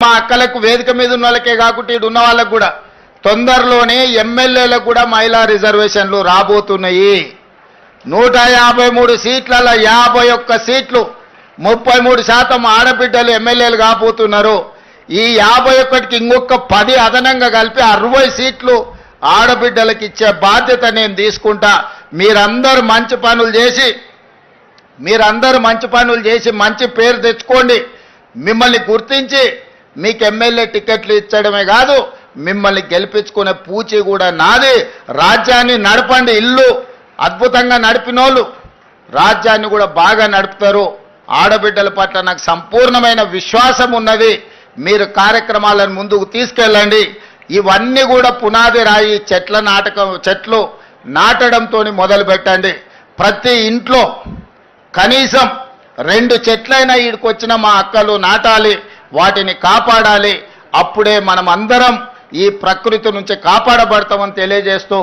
మా అక్కలకు వేదిక మీద ఉన్న వాళ్ళకే కాకుండా ఇటు ఉన్న వాళ్ళకు కూడా తొందరలోనే ఎమ్మెల్యేలకు కూడా మహిళా రిజర్వేషన్లు రాబోతున్నాయి. 153 సీట్లలో 51 సీట్లు 33% ఆడబిడ్డలు ఎమ్మెల్యేలు కాబోతున్నారు. ఈ 51కి ఇంకొక 10 అదనంగా కలిపి 60 సీట్లు ఆడబిడ్డలకు ఇచ్చే బాధ్యత నేను తీసుకుంటా. మీరందరూ మంచి పనులు చేసి మంచి పేరు తెచ్చుకోండి. మిమ్మల్ని గుర్తించి మీకు ఎమ్మెల్యే టికెట్లు ఇచ్చడమే కాదు, మిమ్మల్ని గెలిపించుకునే పూచి కూడా నాది. రాజ్యాన్ని నడపండి. ఇల్లు అద్భుతంగా నడిపినోళ్ళు రాజ్యాన్ని కూడా బాగా నడుపుతారు. ఆడబిడ్డల పట్ల నాకు సంపూర్ణమైన విశ్వాసం ఉన్నది. మీరు కార్యక్రమాలను ముందుకు తీసుకెళ్ళండి. ఇవన్నీ కూడా పునాది రాయి చెట్లు నాటడంతో మొదలు పెట్టండి. ప్రతి ఇంట్లో కనీసం 2 చెట్లైనా ఈడికొచ్చిన మా అక్కలు నాటాలి, వాటిని కాపాడాలి. అప్పుడే మనం అందరం ఈ ప్రకృతి నుంచి కాపాడబడతామని తెలియజేస్తూ